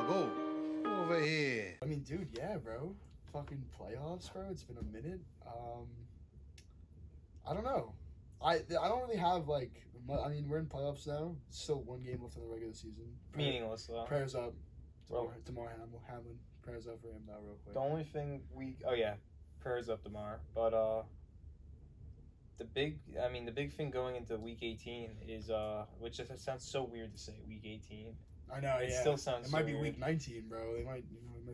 go. Over here. I mean, dude, yeah, bro. Fucking playoffs, bro. It's been a minute. I don't know. I don't really have, like, I mean, we're in playoffs now. Still one game left in the regular season. Meaningless, though. Prayers up. Well, Tomorrow Hamlin. Prayers up for him now, real quick. The only thing prayers up tomorrow. But the big thing going into week 18 is which sounds so weird to say, week 18. I know, It yeah. still sounds It so might be weird. week 19, bro. They might,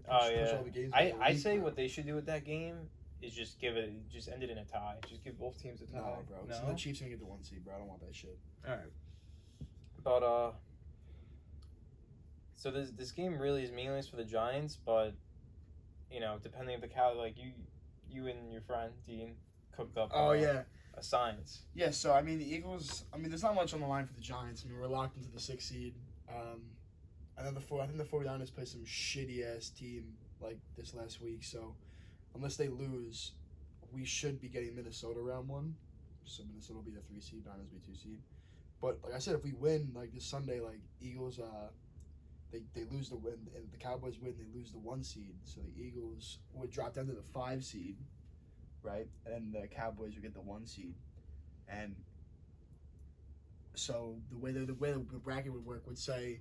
push all the games. I say what they should do with that game is just end it in a tie. Just give both teams a tie. No, bro. No? So the Chiefs gonna get the 1 seed, bro. I don't want that shit. All right. But so this game really is meaningless for the Giants, but depending if the like you and your friend Dean cooked up. A science. Yeah. So I mean, the Eagles. I mean, there's not much on the line for the Giants. I mean, we're locked into the 6th seed. And then I think the 49ers play some shitty ass team like this last week. So unless they lose, we should be getting Minnesota round 1. So Minnesota will be the 3 seed, Niners will be 2 seed. But like I said, if we win like this Sunday, like Eagles, they lose the win, and the Cowboys win, they lose the 1 seed. So the Eagles would drop down to the 5 seed, right? And the Cowboys would get the 1 seed. And so the way the bracket would work would say,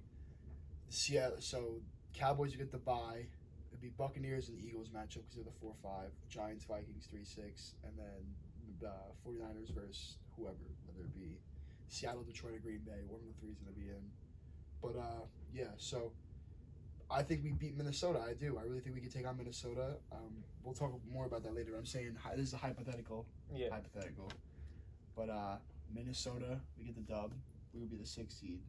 so Cowboys would get the bye. It'd be Buccaneers and Eagles matchup because they're the 4-5. Giants, Vikings 3-6, and then 49ers versus whoever, whether it be Seattle, Detroit, or Green Bay. One of the 3 is gonna be in. But yeah, so I think we beat Minnesota. I do. I really think we can take on Minnesota. We'll talk more about that later. I'm saying this is a hypothetical. Yeah. Hypothetical. But Minnesota, we get the dub. We would be the 6th seed.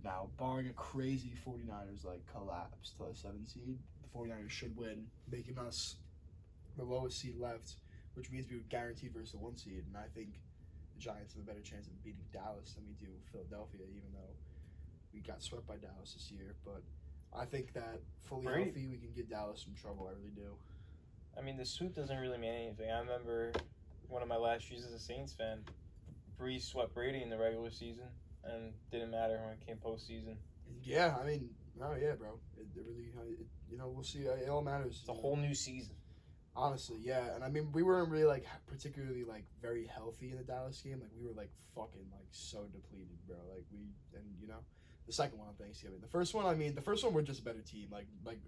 Now, barring a crazy 49ers like collapse to a 7 seed, the 49ers should win, making us the lowest seed left, which means we would guarantee versus the 1 seed. And I think the Giants have a better chance of beating Dallas than we do Philadelphia, even though we got swept by Dallas this year. But I think that fully healthy, we can get Dallas some trouble. I really do. I mean, the sweep doesn't really mean anything. I remember one of my last years as a Saints fan, Breeze swept Brady in the regular season, and didn't matter when it came postseason. Yeah, I mean, oh yeah, bro. It really, we'll see. It all matters. It's a whole new season. Honestly, yeah, and I mean, we weren't really like particularly like very healthy in the Dallas game. Like we were like fucking like so depleted, bro. Like the second one on Thanksgiving. The first one, we're just a better team. Like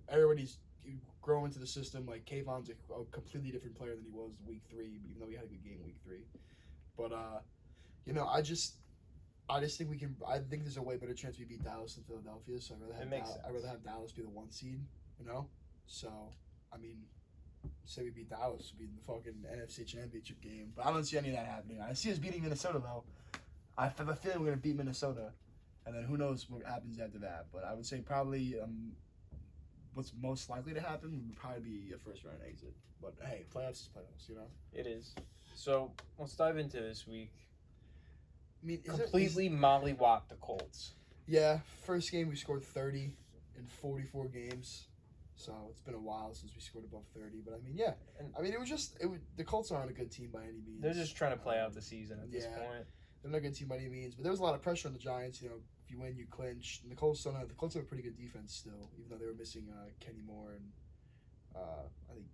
everybody's growing into the system. Like Kayvon's a completely different player than he was week 3, even though he had a good game week 3. But I just think we can. I think there's a way better chance we beat Dallas than Philadelphia. So I'd rather have Dallas be the 1 seed. So I mean, say we beat Dallas, we'll be in the fucking NFC Championship game. But I don't see any of that happening. I see us beating Minnesota though. I have a feeling we're gonna beat Minnesota, and then who knows what happens after that. But I would say probably what's most likely to happen would probably be a first round exit. But hey, playoffs is playoffs, It is. So let's dive into this week. I mean, completely mollywopped the Colts. Yeah, first game we scored 30 in 44 games. So it's been a while since we scored above 30. But I mean, yeah. I mean, the Colts aren't a good team by any means. They're just trying to play out the season at this point. They're not a good team by any means. But there was a lot of pressure on the Giants. If you win, you clinch. And the Colts have a pretty good defense still, even though they were missing Kenny Moore and I think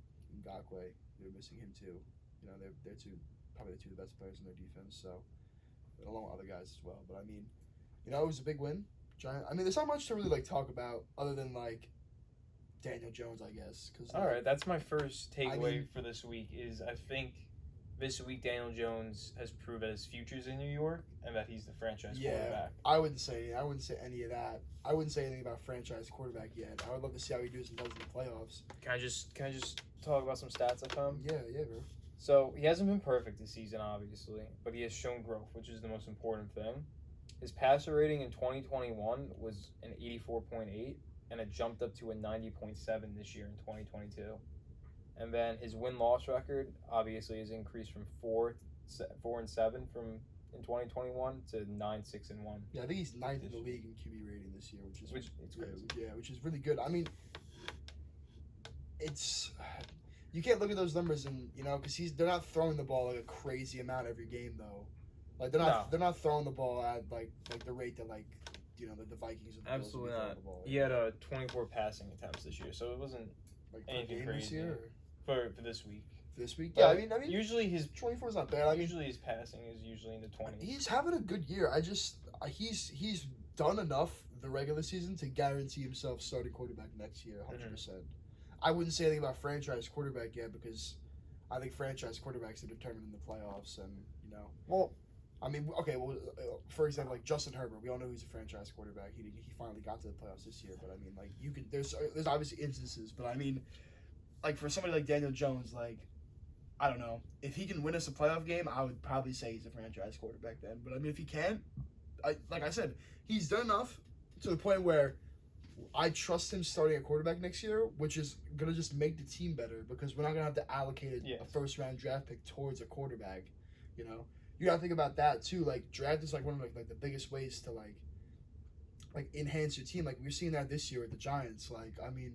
Ngakwe. They were missing him too. They're probably the 2 best players in their defense. So, along with other guys as well. But I mean, it was a big win. There's not much to really like talk about other than like Daniel Jones, I guess. All right, that's my first takeaway for this week. Is I think this week Daniel Jones has proved that his future's in New York and that he's the franchise quarterback. I wouldn't say any of that. I wouldn't say anything about franchise quarterback yet. I would love to see how he does in the playoffs. Can I just talk about some stats I found? Yeah, bro. So he hasn't been perfect this season, obviously, but he has shown growth, which is the most important thing. His passer rating in 2021 was an 84.8, and it jumped up to a 90.7 this year in 2022. And then his win-loss record obviously has increased from 4-7 in 2021 to 9-6-1. Yeah, I think he's 9th in the league in QB rating this year, which is crazy. Yeah, which is really good. I mean, you can't look at those numbers and because they're not throwing the ball like a crazy amount every game though. Like they're not throwing the ball at like the rate that like the Vikings or the Absolutely Bills would be throwing not. the ball. He had 24 passing attempts this year, so it wasn't like anything this crazy year for this week. for this week. Yeah, I mean, usually his 24 is not bad. I mean, usually his passing is usually in the 20s. he's having a good year. He's done enough the regular season to guarantee himself starting quarterback next year, 100%. I wouldn't say anything about franchise quarterback yet because I think franchise quarterbacks are determined in the playoffs, and Well, I mean, okay. Well, for example, like Justin Herbert, we all know he's a franchise quarterback. He finally got to the playoffs this year, but I mean, like there's obviously instances, but I mean, like for somebody like Daniel Jones, like I don't know if he can win us a playoff game, I would probably say he's a franchise quarterback then. But I mean, if he can't, like I said, he's done enough to the point where I trust him starting a quarterback next year, which is gonna just make the team better because we're not gonna have to allocate a first round draft pick towards a quarterback. You gotta think about that too. Like draft is like one of like the biggest ways to like enhance your team. Like we're seeing that this year with the Giants. Like I mean,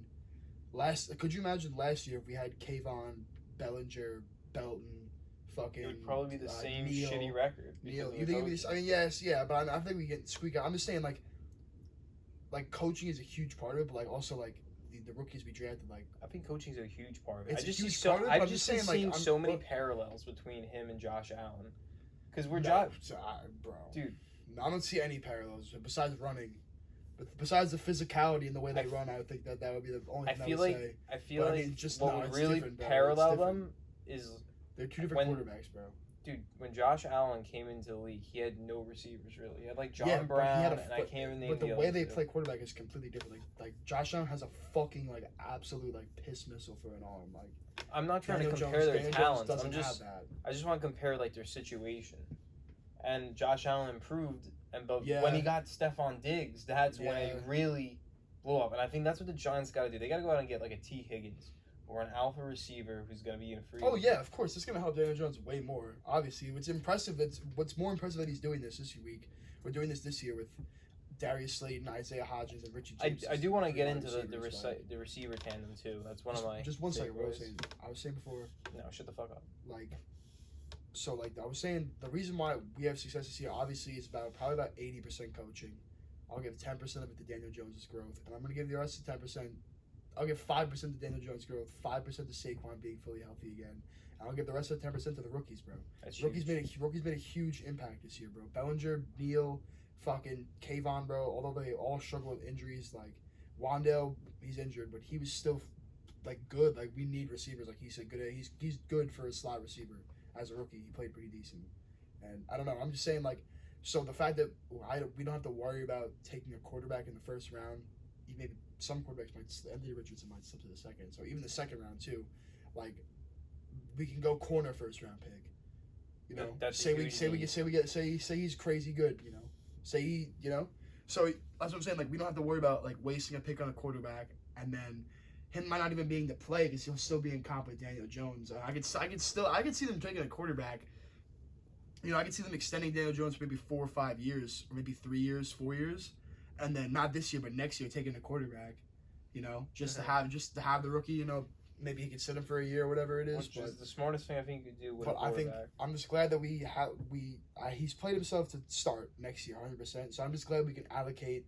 could you imagine last year if we had Kayvon, Bellinger, Belton, fucking? It would probably be the same Neal, shitty record. Neal, you think it'd be? I mean, yes, yeah, but I think we get squeak out. I'm just saying like coaching is a huge part of it, but like also like the rookies we drafted. Like I think coaching is a huge part of it. It's I just a huge see part of it, but I've I'm just just been saying, seeing like, so many parallels between him and Josh Allen. Because we're bro, dude. I don't see any parallels besides running. But besides the physicality and the way they run, I would think that would be the only thing I would say. I feel But, like I mean, just what no, would it's really different, bro. parallel It's different. them is They're two different quarterbacks, bro. Dude, when Josh Allen came into the league, he had no receivers really. He had like John but Brown, and I can't even name But the the way other they two. play quarterback is completely different. Like Josh Allen has a fucking like absolute like piss missile for an arm. Like I'm not trying Daniel to compare their Daniel talents. Jones I'm doesn't just have that. I just want to compare like their situation. And Josh Allen improved, but Yeah. when he got Stephon Diggs, that's when it Yeah. really blew up. And I think that's what the Giants got to do. They got to go out and get like a T. Higgins or an alpha receiver who's going to be in a free. Oh yeah, of course, it's gonna help Daniel Jones way more. Obviously, what's impressive. What's more impressive that he's doing this week. We're doing this year with Darius Slayton, Isaiah Hodgins, and Richie James. I do want to get into receivers, the receiver tandem too. That's one of my. Just one second. What takeaways. I was saying before. No, shut the fuck up. I was saying the reason why we have success this year obviously is probably about 80% coaching. I'll give 10% of it to Daniel Jones' growth, and I'm gonna give the rest of 10%. I'll give 5% to Daniel Jones' growth, 5% to Saquon being fully healthy again, and I'll give the rest of the 10% to the rookies, bro. That's Rookies huge. made a huge impact this year, bro. Bellinger, Neal, fucking Kayvon, bro. Although they all struggle with injuries, like Wandale, he's injured, but he was still like good. Like we need receivers, like he said, good. He's good for a slot receiver as a rookie. He played pretty decent, and I don't know. I'm just saying like. So the fact that we don't have to worry about taking a quarterback in the first round, maybe some quarterbacks might. Anthony Richardson might slip to the second. So even the second round too, like we can go corner first round pick. Say he's crazy good. So that's what I'm saying. Like we don't have to worry about like wasting a pick on a quarterback and then him might not even being to play because he'll still be in comp with Daniel Jones. I could see them taking a quarterback. I could see them extending Daniel Jones for maybe 4 or 5 years, or maybe 3 years, 4 years, and then not this year, but next year taking a quarterback. Just to have the rookie. Maybe he could sit him for a year or whatever it is. Which is the smartest thing I think you could do with but a quarterback. I think I'm just glad that he's played himself to start next year 100%. So I'm just glad we can allocate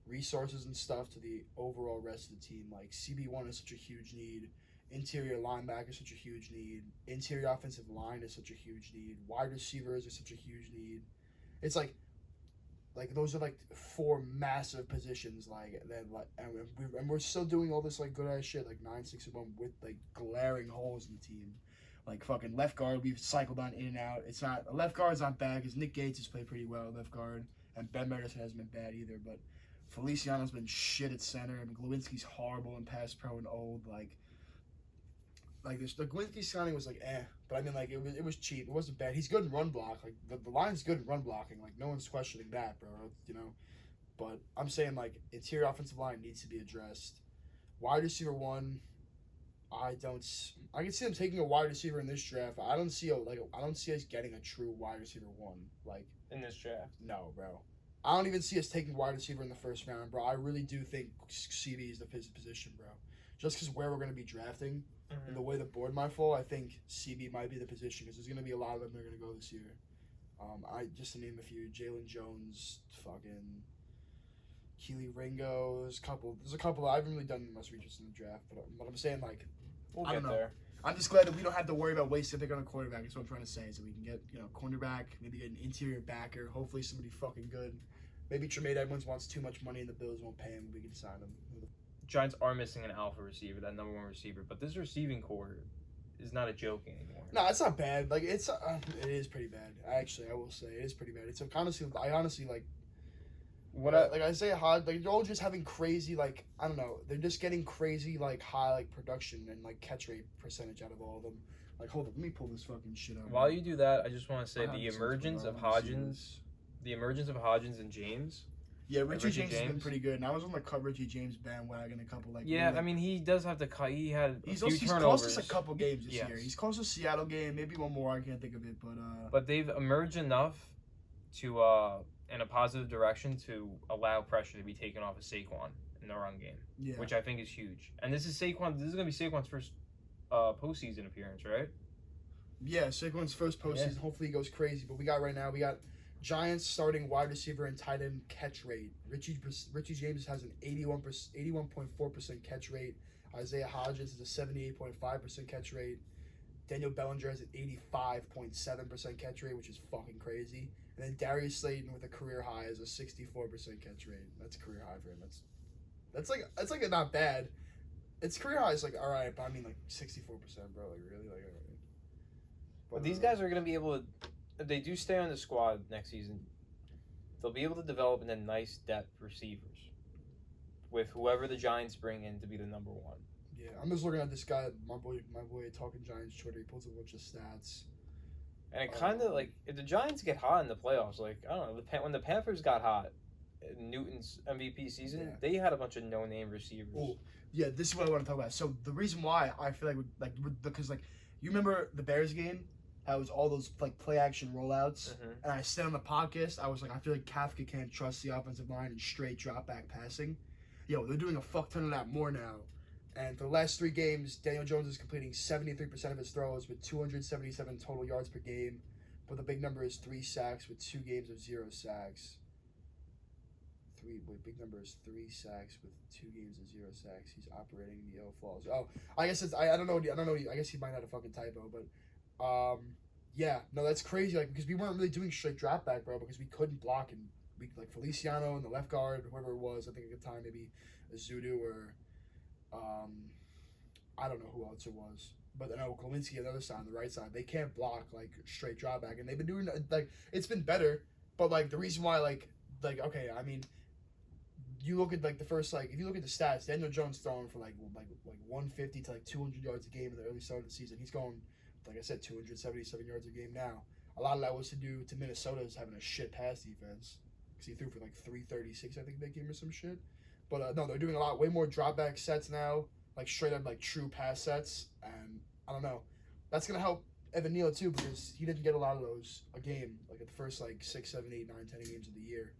resources and stuff to the overall rest of the team. Like CB1 is such a huge need. Interior linebacker is such a huge need. Interior offensive line is such a huge need. Wide receivers are such a huge need. It's like those are like 4 massive positions. And we're still doing all this like good ass shit like 9-6-1 with like glaring holes in the team. Like fucking left guard, we've cycled on in and out. It's not left guard's not bad because Nick Gates has played pretty well at left guard, and Ben Madison hasn't been bad either. But Feliciano's been shit at center, and Glowinski's horrible and pass pro and old. Like this, the Glowinski signing was like but I mean like it was cheap. It wasn't bad. He's good in run block. Like the line's good in run blocking. Like no one's questioning that, bro. But I'm saying like interior offensive line needs to be addressed. Wide receiver 1, I can see them taking a wide receiver in this draft. I don't see us getting a true wide receiver 1 like in this draft. No, bro. I don't even see us taking wide receiver in the first round, bro. I really do think CB is the position, bro. Just because where we're going to be drafting and the way the board might fall, I think CB might be the position because there's going to be a lot of them that are going to go this year. Just to name a few, Jalen Jones, fucking Keely Ringo. There's a couple. I haven't really done much research in the draft, but I'm saying like We'll I get don't know. there. I'm just glad that we don't have to worry about wasting a pick on a quarterback. That's what I'm trying to say. So we can get cornerback, maybe get an interior backer, hopefully somebody fucking good. Maybe Tremaine Edmonds wants too much money and the Bills won't pay him. We can sign him. Giants are missing an alpha receiver, that number one receiver, but this receiving core is not a joke anymore. No, it's not bad. Like it is pretty bad. Actually, I will say it is pretty bad. It's I honestly like. Isaiah Hodge, like they're all just having crazy, like I don't know, they're just getting crazy like high like production and like catch rate percentage out of all of them. Like hold up, let me pull this fucking shit out. While you do that, I just want to say the emergence of Hodgins and James. Yeah, Richie James has been pretty good, and I was on the Richie James bandwagon a couple like. Yeah, I mean he does have to cut. He had he's few turnovers. Close us a couple games this year. He's close to Seattle game, maybe one more. I can't think of it, but they've emerged enough to in a positive direction to allow pressure to be taken off of Saquon in the run game, which I think is huge. And this is going to be Saquon's first postseason appearance, right? Yeah, Saquon's first postseason. Yeah. Hopefully he goes crazy. But we got Giants starting wide receiver and tight end catch rate. Richie James has an 81.4% catch rate. Isaiah Hodgins is a 78.5% catch rate. Daniel Bellinger has an 85.7% catch rate, which is fucking crazy. And then Darius Slayton with a career high is a 64% catch rate. That's a career high for him. That's like not bad. It's career high is like all right, but I mean like 64%, bro. Like really, like. All right. But these guys are gonna be able to, if they do stay on the squad next season, they'll be able to develop into nice depth receivers with whoever the Giants bring in to be the number one. Yeah, I'm just looking at this guy, my boy, Talking Giants Twitter. He pulls a bunch of stats. And it kind of like if the Giants get hot in the playoffs, like I don't know, when the Panthers got hot in Newton's MVP season, they had a bunch of no-name receivers. Oh, yeah, this is what I want to talk about. So the reason why I feel because you remember the Bears game, how it was all those like play action rollouts, and I said on the podcast, I was like, I feel like Kafka can't trust the offensive line and straight drop back passing. Yo, they're doing a fuck ton of that more now. And for the last 3 games, Daniel Jones is completing 73% of his throws with 277 total yards per game. But the big number is 3 sacks with 2 games of 0 sacks. Big number is 3 sacks with 2 games of 0 sacks. He's operating the L flaws. Oh, I guess it's I don't know. I guess he might have a fucking typo, but yeah, no, that's crazy. Like because we weren't really doing straight drop back, bro, because we couldn't block, and we like Feliciano and the left guard, whoever it was. I think at the time maybe Azudu or. I don't know who else it was, but I know Glowinski on the other side, on the right side, they can't block like straight drop back, and they've been doing like it's been better, but like the reason why like okay, I mean, you look at like the first if you look at the stats, Daniel Jones throwing for like 150 to like 200 yards a game in the early start of the season. He's going, like I said, 277 yards a game now. A lot of that was to do to Minnesota's having a shit pass defense because he threw for like 336, I think that game or some shit. But no, they're doing way more drop back sets now, like straight up like true pass sets, and I don't know. That's gonna help Evan Neal too because he didn't get a lot of those a game like at the first 6, 7, 8, 9, 10 games of the year,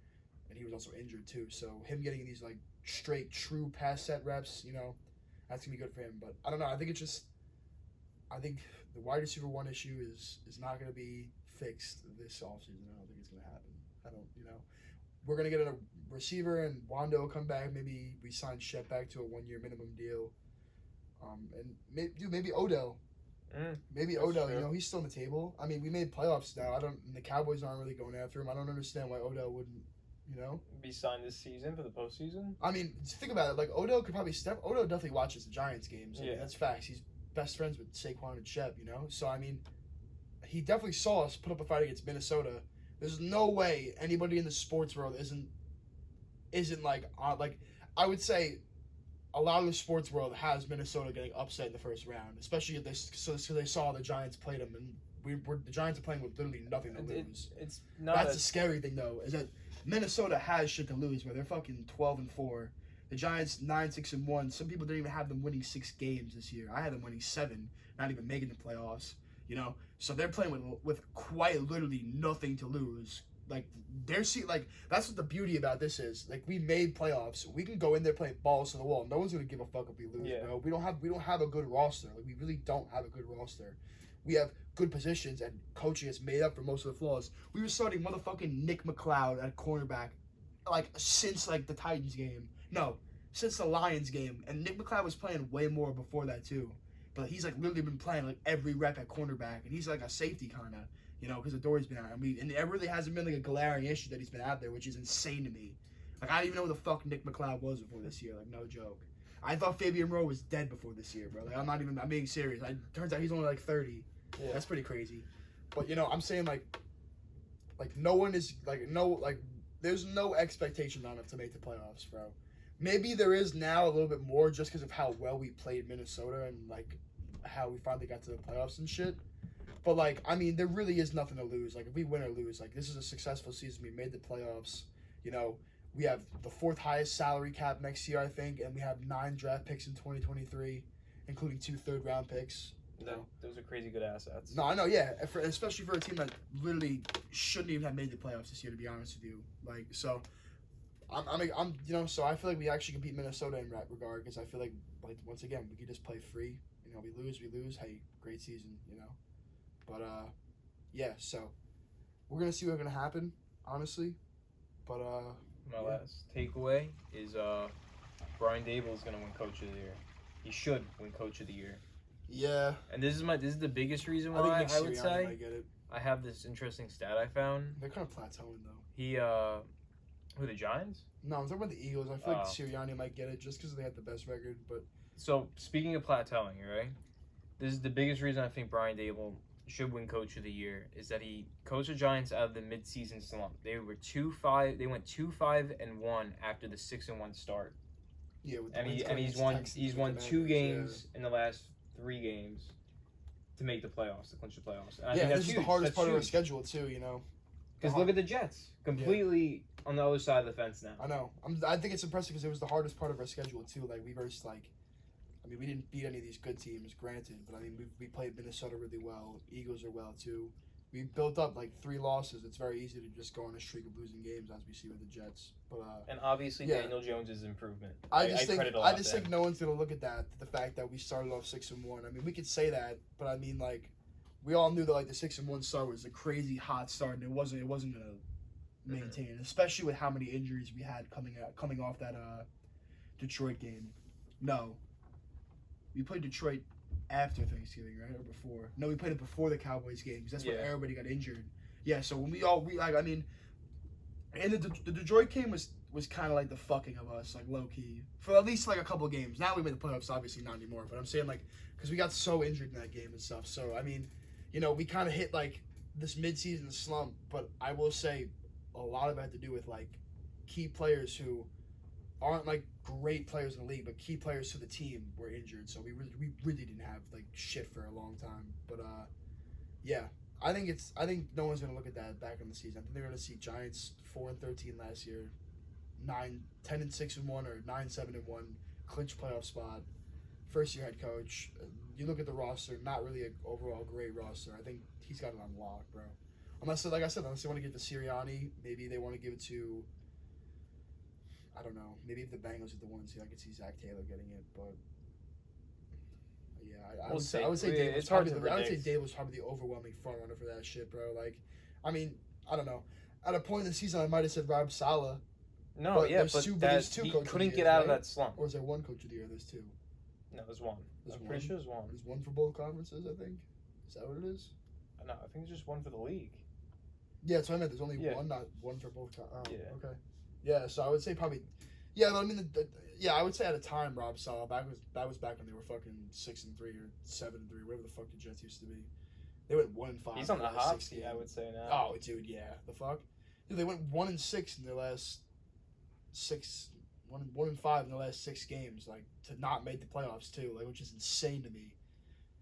and he was also injured too. So him getting these like straight true pass set reps, that's gonna be good for him. But I don't know. I think the wide receiver 1 issue is not gonna be fixed this offseason. I don't think it's gonna happen. We're going to get a receiver, and Wando will come back. Maybe we sign Shep back to a 1-year minimum deal. And maybe Odell. Maybe Odell, true. He's still on the table. I mean, we made playoffs now. And the Cowboys aren't really going after him. I don't understand why Odell wouldn't, be signed this season for the postseason? I mean, think about it. Like, Odell could probably Odell definitely watches the Giants games. I mean, that's facts. He's best friends with Saquon and Shep, So, I mean, he definitely saw us put up a fight against Minnesota. There's no way anybody in the sports world isn't like I would say a lot of the sports world has Minnesota getting upset in the first round, especially if so they saw the Giants played them, and the Giants are playing with literally nothing to lose. It's not. That's the scary thing though, is that Minnesota has shit to lose, where they're fucking 12-4. The Giants 9-6-1. Some people didn't even have them winning 6 games this year. I had them winning 7, not even making the playoffs. So they're playing with quite literally nothing to lose. Like that's what the beauty about this is. Like we made playoffs, we can go in there playing balls to the wall. No one's gonna give a fuck if we lose, bro. We don't have a good roster. Like we really don't have a good roster. We have good positions, and coaching has made up for most of the flaws. We were starting motherfucking Nick McLeod at cornerback like since like the Titans game. No, since the Lions game, and Nick McCloud was playing way more before that too. But he's like literally been playing like every rep at cornerback, and he's like a safety kind of, you know, because Adore's been out. I mean, and it really hasn't been like a glaring issue that he's been out there, which is insane to me. Like, I didn't even know who the fuck Nick McCloud was before this year. Like, no joke. I thought Fabian Moreau was dead before this year, bro. Like, I'm being serious. Turns out he's only like 30. Yeah. That's pretty crazy. But, you know, I'm saying, like no one is, there's no expectation on him to make the playoffs, bro. Maybe there is now a little bit more just because of how well we played Minnesota and, like, how we finally got to the playoffs and shit. But, like, I mean, there really is nothing to lose. Like, if we win or lose, like, this is a successful season. We made the playoffs. You know, we have the 4th highest salary cap next year, I think, and we have 9 draft picks in 2023, including 2 third-round picks. No, those are crazy good assets. No, I know, yeah. Especially for a team that literally shouldn't even have made the playoffs this year, to be honest with you. Like, so, I'm you know, so I feel like we actually can beat Minnesota in that regard because I feel like, once again, we could just play free. You know, we lose. Hey, great season, you know. But, yeah, so we're going to see what's going to happen, honestly. But, My last takeaway is Brian Dable is going to win Coach of the Year. He should win Coach of the Year. Yeah. And this is the biggest reason why I would say. I get it. I have this interesting stat I found. They're kind of plateauing, though. He, who, the Giants? No, I'm talking about the Eagles. I feel like Sirianni might get it just because they have the best record, but... So, speaking of plateauing, right? This is the biggest reason I think Brian Dable should win Coach of the Year is that he coached the Giants out of the mid-season slump. They were 2-5. They went 2-5-1 after the 6-1 start. Yeah, with he's won 2 games in the last 3 games to make the playoffs, to clinch the playoffs. And I think this is the hardest part of our schedule too. You know, because look at the Jets, completely on the other side of the fence now. I know. I think it's impressive because it was the hardest part of our schedule too. Like we versed we didn't beat any of these good teams, granted, but I mean we played Minnesota really well. Eagles are well too. We built up 3 losses. It's very easy to just go on a streak of losing games, as we see with the Jets. But and obviously Daniel Jones' improvement. I just think no one's gonna look at that. The fact that we started off 6-1. I mean, we could say that, but I mean, we all knew that the 6-1 start was a crazy hot start, and it wasn't gonna maintain, especially with how many injuries we had coming off that Detroit game. No, we played Detroit after Thanksgiving, right, or before? No, we played it before the Cowboys game because that's when everybody got injured. Yeah, so when and the Detroit game was kind of like the fucking of us, low key, for at least a couple of games. Now we made the playoffs, obviously not anymore, but I'm saying because we got so injured in that game and stuff. So I mean, you know, we kind of hit this midseason slump, but I will say a lot of it had to do with key players who aren't great players in the league, but key players to the team were injured, so we really didn't have shit for a long time. But yeah, I think no one's gonna look at that back in the season. I think they're gonna see Giants 4-13 last year, 10-6-1 or 9-7-1, clinch playoff spot, first year head coach. You look at the roster, not really an overall great roster. I think he's got it on lock, bro. Unless they want to give it to Sirianni, maybe they want to give it to, I don't know. Maybe if the Bengals are the ones, I could see Zach Taylor getting it, but yeah, I would say Dave was probably the overwhelming front runner for that shit, bro. I mean, I don't know. At a point in the season, I might have said Rob Saleh. No, but yeah, but he couldn't get out of that slump. Or is there one coach of the year? There's 2. No, there's 1. I'm pretty sure there's 1. There's 1 for both conferences, I think. Is that what it is? No, I think it's just 1 for the league. Yeah, that's what I meant. There's only 1, not 1 for both. Yeah. Okay. Yeah, so I would say probably. Yeah, I mean, I would say at a time, Rob Saleh. That was back when they were fucking 6-3 or 7-3, whatever the fuck the Jets used to be. They went 1-5. He's on the hot seat, I would say now. Oh, dude, yeah, the fuck. Dude, they went 1-6 in their last 1-5 in the last 6 games, to not make the playoffs too, which is insane to me.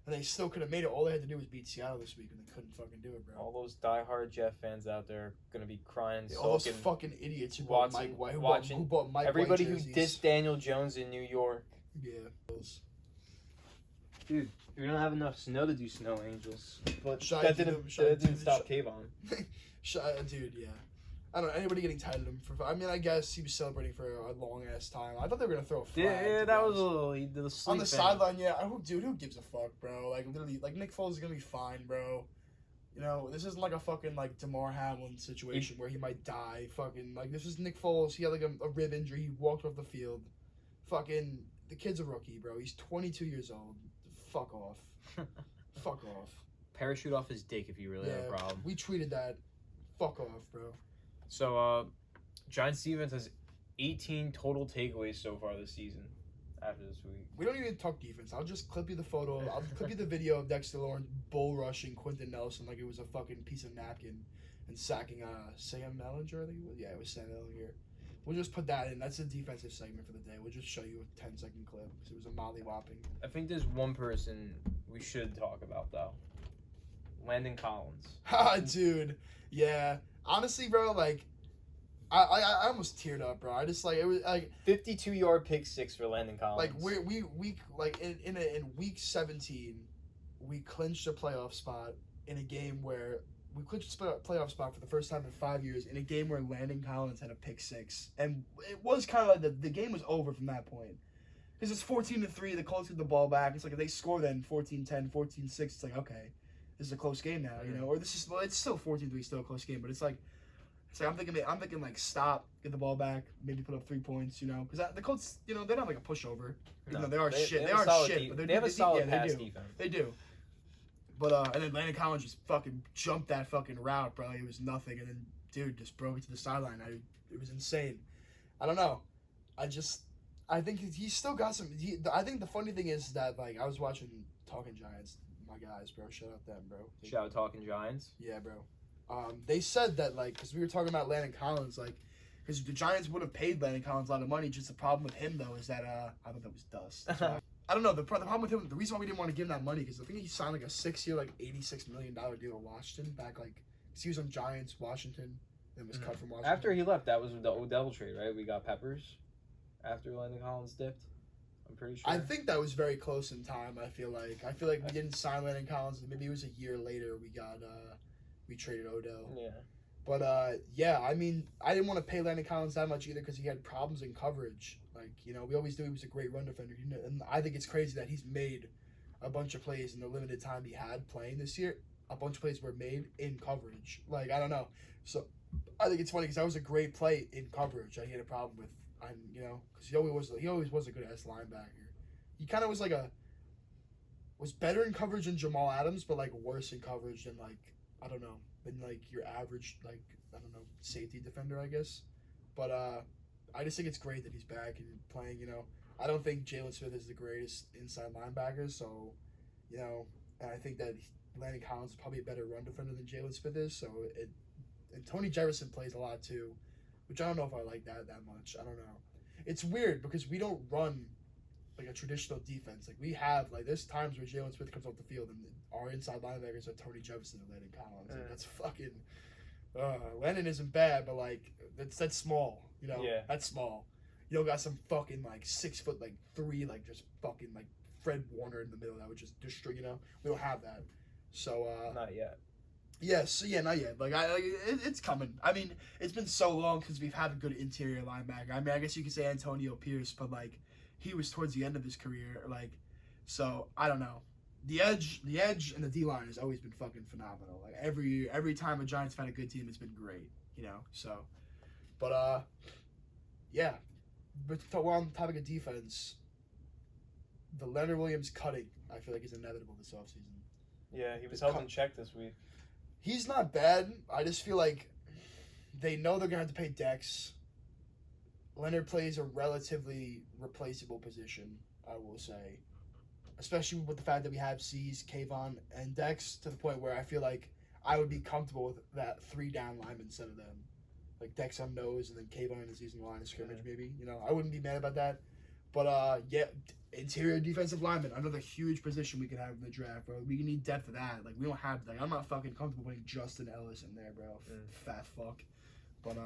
And they still could have made it. All they had to do was beat Seattle this week, and they couldn't fucking do it, bro. All those diehard Jeff fans out there are gonna be crying, all those fucking idiots who bought Mike White. Who bought Mike everybody White who dissed Daniel Jones in New York. Yeah. Dude, we don't have enough snow to do snow angels. But Shy that didn't stop Kayvon. Dude, yeah. I don't know, anybody getting tired of him for. I mean, I guess he was celebrating for a long ass time. I thought they were gonna throw a flag. Yeah, that was a little. He did a sleep on the sideline. Yeah, dude, who gives a fuck, bro? Literally, Nick Foles is gonna be fine, bro. You know, this isn't like a fucking like DeMar Hamlin situation where he might die. Fucking like this is Nick Foles. He had like a rib injury. He walked off the field. Fucking the kid's a rookie, bro. He's 22 years old. Fuck off. Fuck off. Parachute off his dick if you really have a problem. We tweeted that. Fuck off, bro. So, Giants defense has 18 total takeaways so far this season. After this week, we don't even talk defense. I'll just clip you the photo. I'll clip you the video of Dexter Lawrence bull rushing Quentin Nelson like it was a fucking piece of napkin and sacking Sam Ellinger. I think it was. Yeah, it was Sam Ellinger. We'll just put that in. That's the defensive segment for the day. We'll just show you a 10-second clip because it was a molly-whopping. I think there's one person we should talk about though. Landon Collins. Ha, dude. Yeah. Honestly, bro, like. I almost teared up, bro. I just like it was like 52-yard pick six for Landon Collins. Like we like in week 17, we clinched a playoff spot in a game where we clinched a playoff spot for the first time in 5 years in a game where Landon Collins had a pick six, and it was kind of like the game was over from that point because it's 14-3. The Colts get the ball back. It's like if they score then 14-10, 14-6. It's like okay, this is a close game now, you know, or this is it's still 14-3, still a close game, but it's like. So I'm thinking like stop, get the ball back, maybe put up 3 points, you know, because the Colts, you know, they're not like a pushover. No, They are shit. They are shit, but they have a solid yeah, pass they do. defense. They do. But and then Landon Collins just fucking jumped that fucking route, bro. It was nothing, and then dude just broke it to the sideline. It was insane. I don't know. I think he's still got some. I think the funny thing is that like I was watching Talking Giants, my guys, bro. Shout out them, bro. Shout out Talking Giants. Yeah, bro. They said that, like, because we were talking about Landon Collins, like, because the Giants would have paid Landon Collins a lot of money. Just the problem with him, though, is that, I thought that was dust. I don't know. The problem with him, the reason why we didn't want to give him that money, because I think he signed, like, a 6-year, like, $86 million deal with Washington back, like, because he was on Giants, Washington, and was cut from Washington. After he left, that was the Odell trade, right? We got Peppers after Landon Collins dipped. I'm pretty sure. I think that was very close in time, I feel like. We didn't sign Landon Collins, and maybe it was a year later we got, we traded Odell. Yeah. But, yeah, I mean, I didn't want to pay Landon Collins that much either because he had problems in coverage. Like, you know, we always knew he was a great run defender. You know, and I think it's crazy that he's made a bunch of plays in the limited time he had playing this year. A bunch of plays were made in coverage. Like, I don't know. So, I think it's funny because that was a great play in coverage that he had a problem with. You know, because he always was a good-ass linebacker. He kind of was like was better in coverage than Jamal Adams, but, like, worse in coverage than, like, I don't know, than like your average, like, I don't know, safety defender, I guess. But I just think it's great that he's back and playing, you know. I don't think Jalen Smith is the greatest inside linebacker, so, you know, and I think that Landon Collins is probably a better run defender than Jalen Smith is, so and Tony Jefferson plays a lot too, which I don't know if I like that much. I don't know. It's weird because we don't run like a traditional defense. Like we have, like there's times where Jalen Smith comes off the field and our inside linebackers are Tony Jefferson and Landon Collins. Like, that's fucking. Landon isn't bad, but like that's small. You know, that's small. You don't got some fucking like 6'3" like just fucking like Fred Warner in the middle that would just destroy. You know, we don't have that. So not yet. Yes, yeah, not yet. Like it's coming. I mean, it's been so long since we've had a good interior linebacker. I mean, I guess you could say Antonio Pierce, but like he was towards the end of his career. Like, so I don't know. The edge, and the D line has always been fucking phenomenal. Like every time a Giants had a good team, it's been great. You know. So, but yeah. But while on the topic of defense, the Leonard Williams cutting, I feel like is inevitable this offseason. Yeah, he was held in check this week. He's not bad. I just feel like they know they're going to have to pay Dex. Leonard plays a relatively replaceable position, I will say. Especially with the fact that we have C's, Kayvon, and Dex to the point where I feel like I would be comfortable with that 3 down lineman instead of them. Like Dex on nose and then Kayvon in his using the line of scrimmage maybe. You know, I wouldn't be mad about that. But, yeah, interior defensive lineman, another huge position we could have in the draft, bro. We need depth of that. Like, we don't have, like, I'm not fucking comfortable putting Justin Ellis in there, bro. Fat fuck. But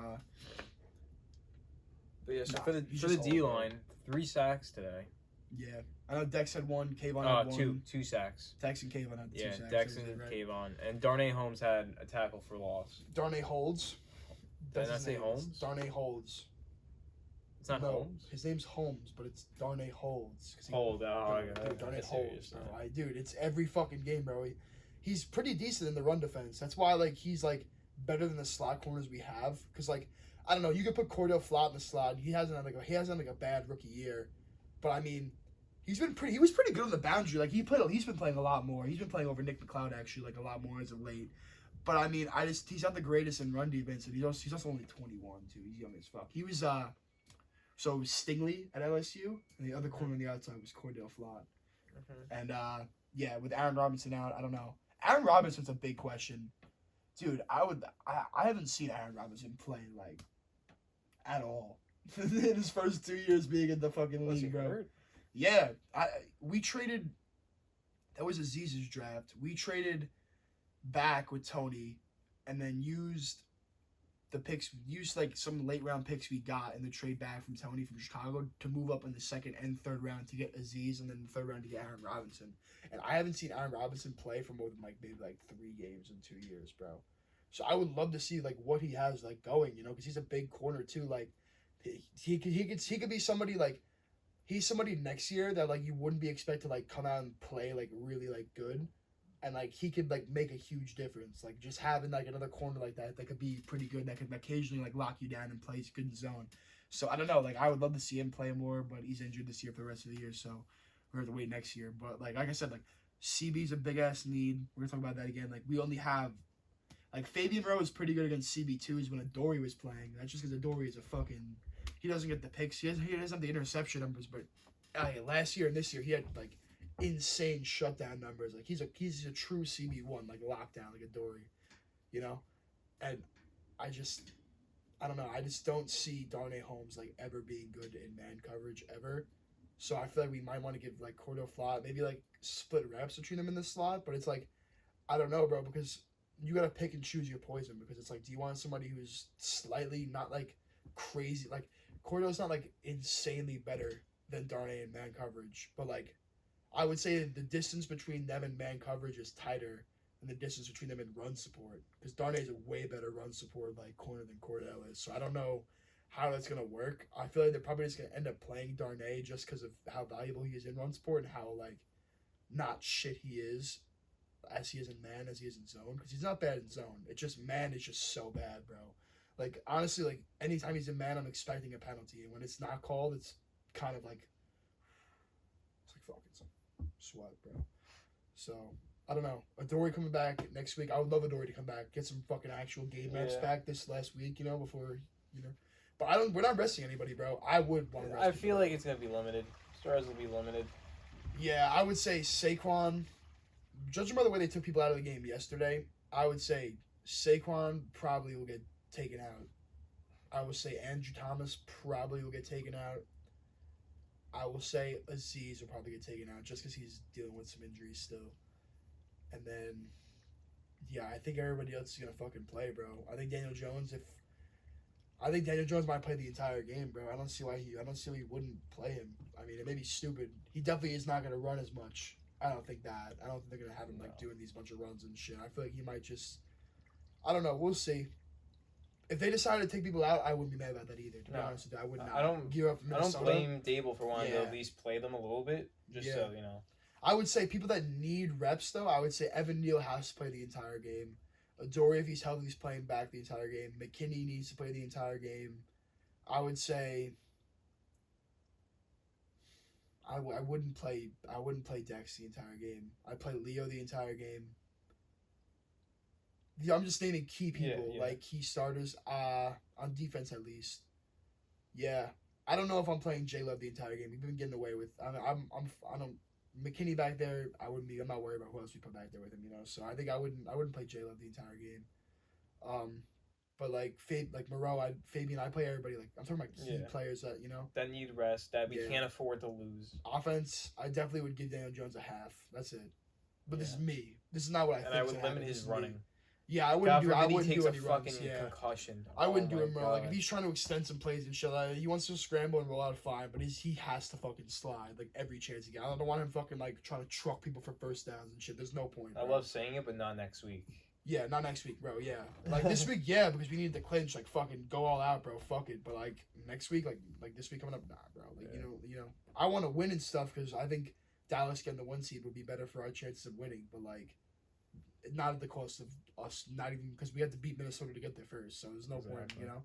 yeah, so for the D-line, 3 sacks today. Yeah. I know Dex had 1, Kayvon had 1. 2 sacks. Dex and Kayvon had 2 sacks. Yeah, Dex and Kayvon. And Darnay Holmes had a tackle for loss. Darnay Holds. Did I say Holmes? Darnay Holds. It's not Holmes? His name's Holmes, but it's Darnay Holds. Hold, I got Darnay Holds. Dude, it's every fucking game, bro. he's pretty decent in the run defense. That's why like he's like better than the slot corners we have. Cause like I don't know, you could put Cordell Flott in the slot. He hasn't had like a bad rookie year, but I mean, he was pretty good on the boundary. Like he's been playing a lot more. He's been playing over Nick McLeod actually like a lot more as of late. But I mean, he's not the greatest in run defense, and he's also only 21 too. He's young as fuck. He was so it was Stingley at LSU, and the other corner on the outside was Cordell Flott. And yeah, with Aaron Robinson out, I don't know. Aaron Robinson's a big question, dude. I haven't seen Aaron Robinson play like at all in his first 2 years being in the fucking league, bro. Hurt? Yeah, we traded. That was Aziz's draft. We traded back with Tony, and then used like some late round picks we got in the trade back from Tony from Chicago to move up in the second and third round to get Aziz, and then the third round to get Aaron Robinson. And I haven't seen Aaron Robinson play for more than like maybe like 3 games in 2 years, bro. So I would love to see like what he has like going, you know, because he's a big corner too. Like he could be somebody like. He's somebody next year that like you wouldn't be expected to like come out and play like really like good, and like he could like make a huge difference. Like just having like another corner like that could be pretty good. That could occasionally like lock you down and play good in zone. So I don't know. Like I would love to see him play more, but he's injured this year for the rest of the year, so we're gonna have to wait next year. But like I said, like CB's a big ass need. We're gonna talk about that again. Like we only have like Fabian Rowe is pretty good against CB2s when Adoree was playing. That's just because Adoree is a fucking. He doesn't get the picks. He doesn't have the interception numbers, but last year and this year he had like insane shutdown numbers. Like he's a true CB1, like lockdown, like Adoree, you know. And I don't know. I just don't see Darnay Holmes like ever being good in man coverage ever. So I feel like we might want to give like Cordell Flott maybe like split reps between them in the slot. But it's like I don't know, bro, because you gotta pick and choose your poison. Because it's like, do you want somebody who's slightly not like crazy like. Cordell's not like insanely better than Darnay in man coverage, but like I would say the distance between them and man coverage is tighter than the distance between them and run support, because Darnay's a way better run support like corner than Cordell is. So I don't know how that's gonna work. I feel like they're probably just gonna end up playing Darnay just because of how valuable he is in run support and how like not shit he is as he is in man as he is in zone, because he's not bad in zone. It's just man is just so bad, bro. Like, honestly, like, anytime he's in man, I'm expecting a penalty. And when it's not called, it's kind of like, it's like fucking some sweat, bro. So, I don't know. Adoree coming back next week. I would love Adoree to come back. Get some fucking actual game reps back this last week, you know, before, you know. But we're not resting anybody, bro. I would want to rest I feel like it's going to be limited. Stars will be limited. Yeah, I would say Saquon, judging by the way they took people out of the game yesterday, I would say Saquon probably will get taken out. I will say Andrew Thomas probably will get taken out. I will say Aziz will probably get taken out just because he's dealing with some injuries still. And then, yeah, I think everybody else is gonna fucking play, bro. I think Daniel Jones might play the entire game, bro. I don't see why he wouldn't play him. I mean, it may be stupid. He definitely is not gonna run as much. I don't think that. I don't think they're gonna have him like doing these bunch of runs and shit. I feel like he might just. I don't know. We'll see. If they decided to take people out, I wouldn't be mad about that either. To be honest with you, I would not. I don't give up Minnesota. I don't blame Dable for wanting to at least play them a little bit, just so you know. I would say people that need reps, though, I would say Evan Neal has to play the entire game. Adoree, if he's healthy, he's playing back the entire game. McKinney needs to play the entire game. I would say I wouldn't play Dex the entire game. I'd play Leo the entire game. I'm just naming key people, like key starters, on defense at least. Yeah, I don't know if I'm playing J Love the entire game. We've been getting away with. I don't McKinney back there. I'm not worried about who else we put back there with him. You know, so I think I wouldn't play J Love the entire game. But like Moreau, Fabian, I play everybody. Like I'm talking about key players that that need rest, that we can't afford to lose. Offense, I definitely would give Daniel Jones a half. That's it. But this is me. This is not what I think. And I would limit his running. Yeah, I wouldn't do any fucking runs. Concussion. I wouldn't do him, bro. Like, if he's trying to extend some plays and shit, like, he wants to scramble and roll out fine, but he has to fucking slide, like, every chance he gets. I don't want him fucking, like, trying to truck people for first downs and shit. There's no point, bro. I love saying it, but not next week. Yeah, not next week, bro, yeah. Like, this week, yeah, because we need to clinch, like, fucking go all out, bro, fuck it. But, like, next week, like this week coming up, nah, bro. Like, you know, I want to win and stuff because I think Dallas getting the 1 seed would be better for our chances of winning, but, like, not at the cost of us. Not even because we had to beat Minnesota to get there first. So there's no point, you know.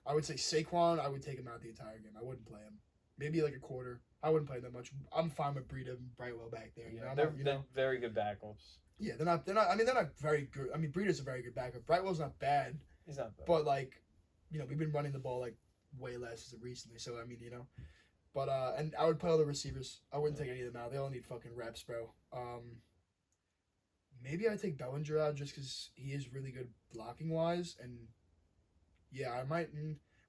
I would say Saquon. I would take him out the entire game. I wouldn't play him. Maybe like a quarter. I wouldn't play that much. I'm fine with Breida and Brightwell back there. Yeah, you know? they're very good backups. Yeah, they're not. I mean, they're not very good. I mean, Breida's a very good backup. Brightwell's not bad. He's not bad. But like, you know, we've been running the ball like way less as of recently. So I mean, you know, but and I would play all the receivers. I wouldn't take any of them out. They all need fucking reps, bro. Maybe I take Bellinger out just because he is really good blocking wise, and yeah, I might.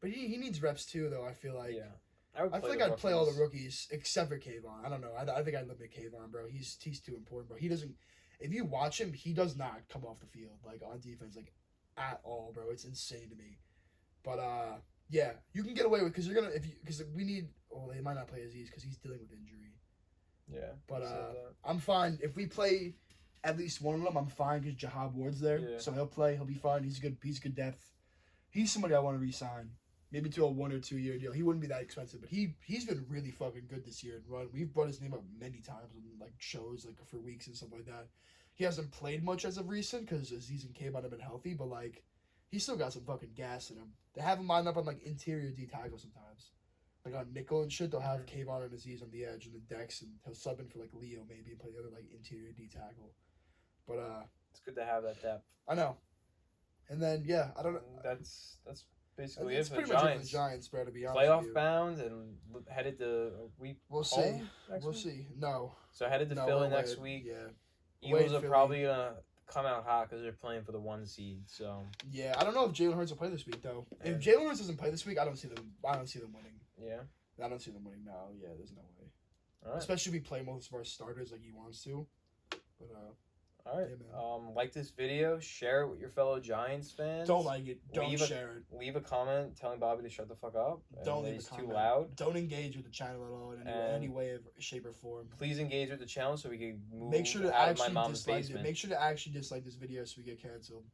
But he needs reps too, though. I feel like. Yeah. I feel like I'd play all the rookies except for Kayvon. I don't know. I think I'd limit Kayvon, bro. He's too important, bro. He doesn't. If you watch him, he does not come off the field like on defense, like at all, bro. It's insane to me. But yeah, you can get away with because we need. Oh, they might not play Aziz because he's dealing with injury. Yeah. But I'm fine if we play at least one of them. I'm fine because Jahab Ward's there, so he'll play. He'll be fine. He's good depth. He's somebody I want to re-sign. Maybe to a 1 or 2 year deal. He wouldn't be that expensive, but he's been really fucking good this year and run. We've brought his name up many times on like shows like for weeks and stuff like that. He hasn't played much as of recent because Aziz and Kayvon have been healthy, but like he's still got some fucking gas in him. They have him lined up on like interior D tackle sometimes, like on nickel and shit. They'll have Kayvon and Aziz on the edge and the decks, and he'll sub in for like Leo maybe and play the other like interior D tackle. But it's good to have that depth. I know. And then yeah, I don't know. That's basically it's it for pretty the much it for Giants. the Giants, bro. To be honest, Playoff with you. bound and headed to We'll see. We'll see. No. So headed to No, Philly we're next away. week. Yeah. Eagles Away are Philly. probably gonna come out hot because they're playing for the 1 seed. So Yeah, I don't know if Jalen Hurts will play this week though. Yeah. If Jalen Hurts doesn't play this week, I don't see them winning. yeah. I don't see them winning. No, yeah, there's no way. All right. Especially if we play most of our starters like he wants to. But All right. Yeah, like this video, share it with your fellow Giants fans. don't like it. Don't Leave share it. Leave a comment telling Bobby to shut the fuck up. Don't that leave he's a comment. too loud. Don't engage with the channel at all in any way, of shape, or form. Please engage with the channel so we can move Make sure to out of my actually mom's dislike it. basement. Make sure to actually dislike this video so we get canceled.